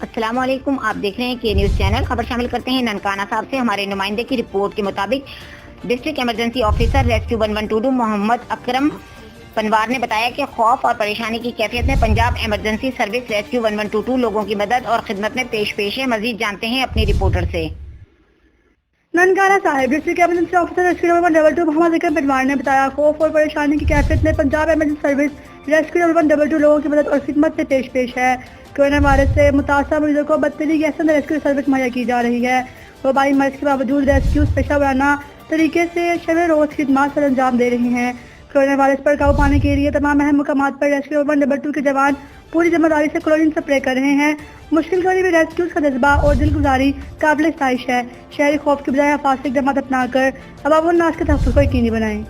السلام علیکم، آپ دیکھ رہے ہیں کہ نیوز چینل۔ خبر شامل کرتے ہیں ننکانہ صاحب سے۔ ہمارے نمائندے کی رپورٹ کے مطابق district emergency officer rescue 1122 Muhammad Akram Panwar نے بتایا کہ خوف اور پریشانی کی کیفیت میں پنجاب ایمرجنسی سروس ریسکیو 1122 لوگوں کی مدد اور خدمت میں پیش ہے۔ مزید جانتے ہیں اپنی رپورٹر سے۔ Nankana Sahib district emergency officer rescue 1122 Muhammad Akram Panwar نے بتایا خوف اور پریشانی کی کیفیت میں پنجاب ایمرجنسی سروس ریسکیو 1122 لوگوں کی مدد اور خدمت میں پیش ہے۔ کورونا وائرس سے متاثرہ مریضوں کو بدترین احسن ریسکیو سروس مہیا کی جا رہی ہے۔ وبائی مرض کے باوجود ریسکیو پیشہ ورانہ طریقے سے شب روز خدمات سر انجام دے رہی ہیں۔ کورونا وائرس پر قابو پانے کے لیے تمام اہم مقامات پر ریسکیو 1122 کے جوان پوری ذمہ داری سے کلورین سپرے کر رہے ہیں۔ مشکل گھڑی میں ریسکیوز کا جذبہ اور دل گزاری قابل ستائش ہے۔ شہری خوف کے بجائے حفاظت کے اقدامات اپنا کر عوام الناس کے تحفظ کو یقینی بنائیں۔